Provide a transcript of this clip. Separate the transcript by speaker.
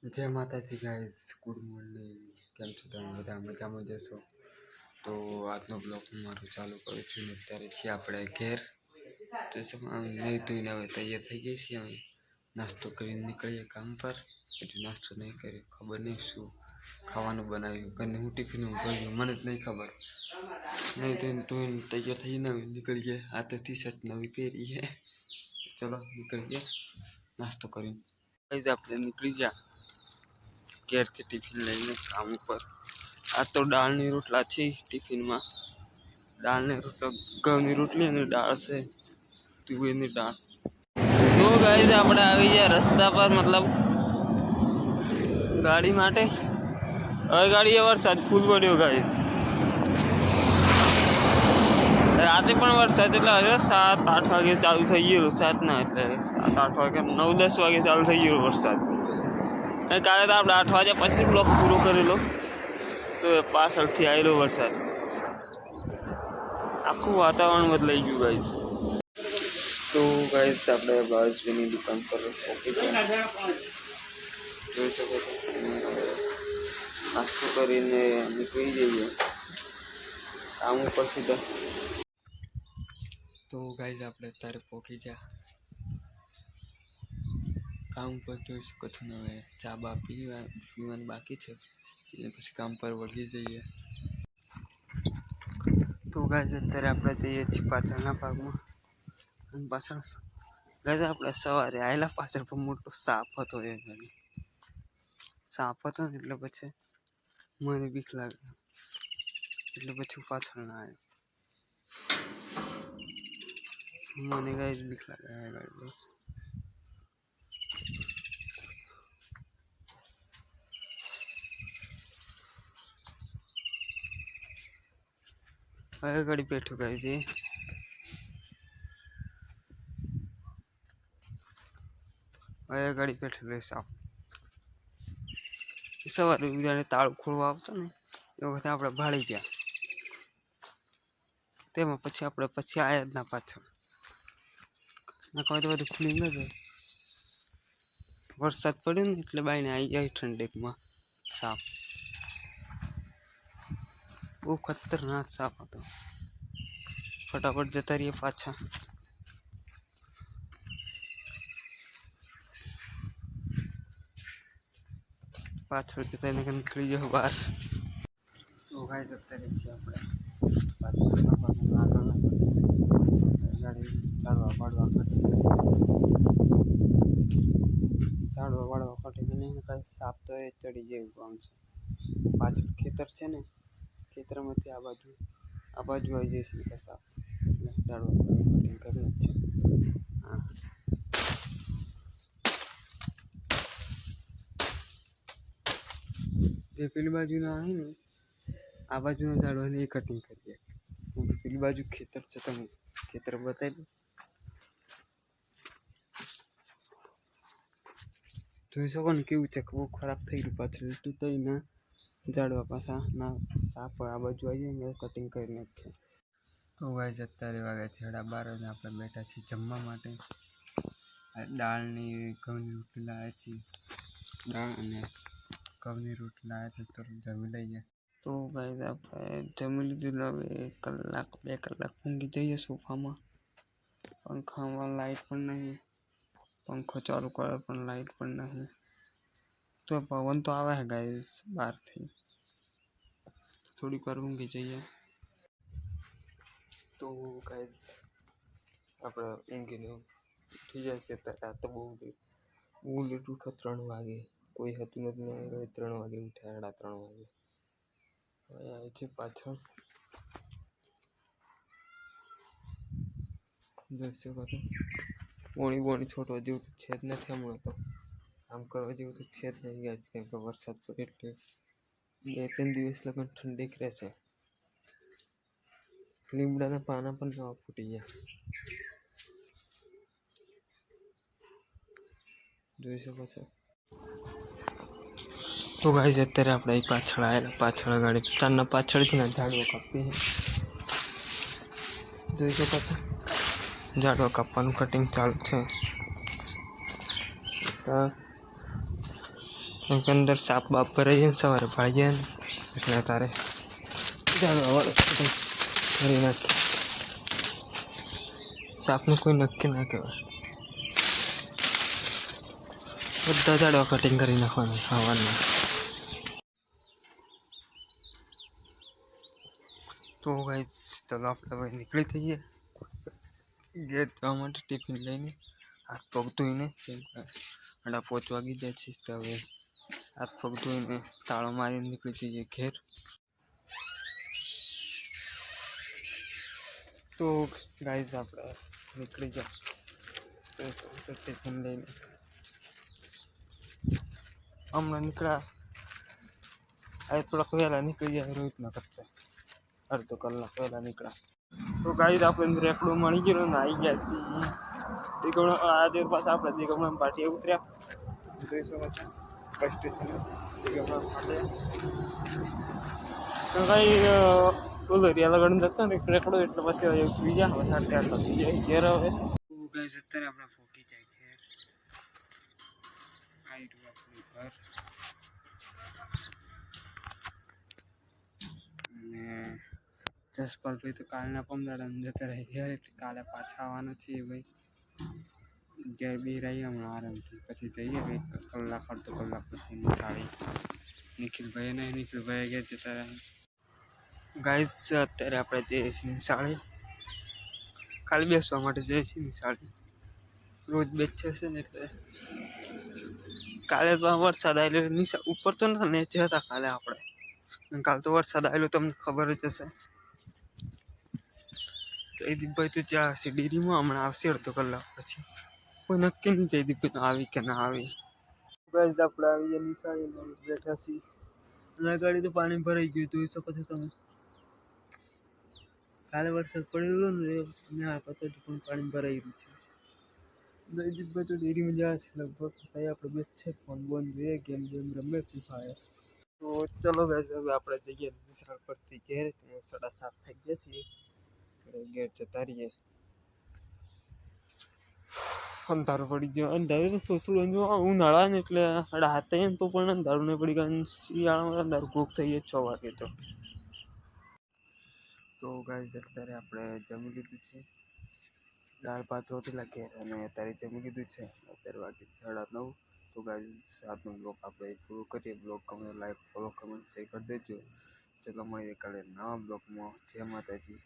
Speaker 1: जय माता जी guys, good morning. केम छो તમે બધા મજામાં જશો? તો આજનો બ્લોગ હું મારો ચાલુ કરું છું ને અત્યારે છીએ આપણે ઘેર. તો નહીં ધોઈને હવે તૈયાર થઈ ગઈ છીએ. અમે નાસ્તો કરીને નીકળીએ કામ પર. હજુ નાસ્તો નહીં કર્યો, ખબર નહીં શું ખાવાનું બનાવ્યું, કંઈ હું ટિફિન ભર્યું મને જ નહીં ખબર. નહીં ધોઈને તૈયાર થઈને અમે નીકળીએ. આ તો ટી શર્ટ નવી પહેરી છે. ચલો નીકળીએ નાસ્તો કરીને. આપણે નીકળી ગયા ઘેરથી ટિફિન લઈને કામ ઉપર. આ તો દાળની રોટલા છે ટિફિનમાં. દાળની રોટલા, ઘઉંની રોટલી અને દાળ છે તુવેરની દાળ. તો ગાઈઝ આપણે આવી ગયા રસ્તા પર, મતલબ ગાડી માટે. હવે ગાડીએ વરસાદ ફૂલ પડ્યો ગાઈઝ. રાતે પણ વરસાદ, એટલે હવે 7-8 વાગે ચાલુ થઈ ગયો. 7 ના એટલે 7-8 વાગે, 9-10 વાગે ચાલુ થઈ ગયો વરસાદ. અને કાલે તો આપણે 8 વાગ્યા પછી બ્લોક પૂરો કરેલો, તો પાછળથી આવેલો વરસાદ. આખું વાતાવરણ બદલાઈ ગયું ગાઈઝ. તો ગાઈઝ આપણે બાજુની દુકાન પર પહોંચી ગયા, જોઈ શકો છો. નાસ્તો કરીને નીકળી જઈએ કામ ઉપર સીધા. તો ગાઈઝ આપણે અત્યારે પહોંચી ગયા કામ પર. જોઈ શકો છો ને હવે ચા બા પીવાનું બાકી છે, એટલે પછી કામ પર વળગી જઈએ. તો ગાઈઝ અત્યારે આપણે જઈએ છીએ પાછળના ભાગમાં. અને પાછળ ગાઈઝ આપણે સવારે આવેલા, પાછળ પણ મોટો સાપ હતો. એ ગાડી સાપ હતો ને એટલે પછી મને બીક લાગે, એટલે પછી પાછળ ના આવ્યો. મને ગાઈઝ બીક લાગે આ ગાડી. હવે ગાડી બેઠું ગાઈઝ. હવે ગાડી બેઠેલો સાપ. સવારે જ્યારે તાળું ખોલવા આવતો ને એ વખતે આપણે ભાળી ગયા. તેમાં પછી આપણે આવ્યા જ ના પાછળ. ના કહે તો બધું ખુલી ન જાય. વરસાદ પડ્યો ને એટલે બાઈને આવી જાય ઠંડકમાં સાપ. બહુ ખતરનાક સાપ હતો. ફટાફટ જતા રહીએ પાછા. પાછળ જતા નીકળી ગયો બહાર. તો ગાઈઝ અત્યારે છીએ આપણે ગાડી ઝાડવા વાળવા કાઢી નહીં કાંઈ સાપ તો એ ચડી જેવું કામ છે. પાછળ ખેતર છે ને, ખેતરમાંથી આ બાજુ આવી જશે કે સાપ, એટલે ઝાડવા કટિંગ કરી જ છે. હા, જે પેલી બાજુના આવે ને, આ બાજુના ઝાડવાને એ કટિંગ કરીએ. પેલી બાજુ ખેતર છે, તમે ખેતર બતાવી દો. જોઈ શકો ને કેવું છે, બહુ ખરાબ થઈ ગયું. પાછળ તૂટાઈ ના ઝાડવા પાછા ના સાપ આ બાજુ આવી જાય ને કટિંગ કરી નાખીએ. તો ગાઈઝ અત્યારે વાગ્યા છે 12:30 અને આપણે બેઠા છીએ જમવા માટે. દાળની ઘઉંની રોટલી લાવ્યા છીએ, દાળ અને ઘઉંની રોટલી લાવ્યા છે. તો જમી લઈએ. તો ગાઈઝ આપણે જમી લીધું. હવે 1-2 કલાક ઊંઘી જઈએ સોફામાં. પંખામાં લાઈટ પણ નહીં, પંખો ચાલુ કરે પણ લાઈટ પણ નહીં. તો પવન તો આવે છે ગાઈઝ બહારથી. થોડીક વાર ઊંઘી જઈએ. તો ગાઈઝ આપણે ઊંઘીને ઉઠી જાય છે. આ તો બહુ લેટ ઉઠો, 3 વાગે. કોઈ હતું નથી, 3 વાગે ઉઠ્યા, 3:30 વાગે. આવે છે પાછળ, જોઈ શકો છો. પોણી છોટવા જેવું તો છે જ નથી હમણાં. તો આમ કરવા જેવું તો છે જ નહીં ગાઈઝ, કેમ કે વરસાદ પડે એટલે 2-3 દિવસ લગન ઠંડીક રહેશે. લીમડાના પાના પણ નવા ફૂટી ગયા, જોઈ શકો છો. તો ગાઈઝ અત્યારે આપણે અહીં પાછળ આવેલા, પાછળ ગાડી ચારના પાછળ છે ને ઝાડવા કાપી છે. જોઈ શકો છો, ઝાડવા કાપવાનું કટિંગ ચાલુ છે.
Speaker 2: કેમ કે અંદર સાપ બાપ ભરાઈ જાય ને સવારે ભાઈ જાય ને એટલે તારે જાણવા કરી નાખે. સાપનું કોઈ નક્કી ના કહેવાય. બધા ઝાડવા કટિંગ કરી નાખવાના ખાવાના. તો ગાઈસ ચલો આપણે હવે નીકળી થઈએ ઘેર જવા માટે ટિફિન લઈને હાથ પગ ધોઈને 5:30 વાગી જાય છે. તો હવે હાથ પગ ધોઈને તાળો મારીને નીકળી જઈએ ઘેર. તો ગાઈસ આપણે નીકળી જાય ટિફિન લઈને હમણાં નીકળ્યા. આ થોડાક વહેલા નીકળી જાય રોહિતના કરતા અડધો કલાક વહેલા નીકળ્યા. તો ગાઈસ આપણે રેકડું મળી ગયું ને આવી ગયા છીએ દિગમણા. આજે પાછા આપણે દિગમણા પાટીએ ઉતર્યા. જોઈ શકો છો બસ સ્ટેશન દિગમણા પાટીએ. તો કાંઈ બોલો રિયા લગન જતો ને રેકડો એટલે પછી ઉતરી ગયા. હવે 8:30 વાગી જાય ઘેર. હવે ગાઈસ અત્યારે આપણે ફોકી જાય ઘેર. આવી રહ્યું આપણું ઘર. અને જસપાલ ભાઈ તો કાલના 15 જતા રહે ઘેર એટલે કાલે પાછા આવવાના છીએ ભાઈ. ઘેર બી રહીએ હમણાં આરામથી પછી જઈએ કંઈક કલાક અડધો કલાક પછી નિશાળી. નિખિલભાઈ ઘેર જતા રહે. ગાઈસ અત્યારે આપણે જઈએ છીએ નિશાળી. કાલે બેસવા માટે જઈએ છીએ નિશાળી. રોજ બેસે છે ને એટલે કાલે તો વરસાદ આવેલો ઉપર તો ના નીચે હતા કાલે આપણે. કાલ તો વરસાદ આવેલો તમને ખબર જ હશે. જયદીપભાઈ તો જ્યાં હશે ડેરીમાં હમણાં આવશે અડધો કલાક પછી. કોઈ નક્કી નહીં જયદીપભાઈ આવી કે ના આવી. ગાઈસ આપણે આવીએ નિશાળી બેઠા છીએ. અને ગાડી તો પાણી ભરાઈ ગયું જોઈ શકો છો તમે. કાલે વરસાદ પડેલો ને ત્યાં પછી પણ પાણી ભરાઈ ગયું છે. જયદીપભાઈ તો ડેરીમાં જાય છે લગભગ. ભાઈ આપણે બેસ છે ફોન બોન જોઈએ ગેમ રમે ફ્રી ફાયર. તો ચલો ગાઈસ હવે આપણે જઈએ નિશાળ પરથી ઘેર. 7:30 થઈ ગયા છીએ ઘેર જતા રહીએ. અંધારું પડી ગયું. અંધારું તો થોડું ઉનાળા ને એટલે 7:30 તો પણ અંધારું નહીં પડી ગયું. શિયાળામાં અંધારું ભૂખ થઈ જાય 6 વાગે તો ગાઈસ અત્યારે આપણે જમી લીધું છે. દાળ ભાત રોટલા ઘેર અને અત્યારે જમી લીધું છે. અત્યારે વાગે 9:30. તો ગાઈસ આજનો બ્લોગ આપણે પૂરો કરીએ. બ્લોગ ગમે લાઈક ફોલો કમેન્ટ શેર કરી દેજો. ચલો મળીએ કાલે નવા બ્લોગમાં. જય માતાજી.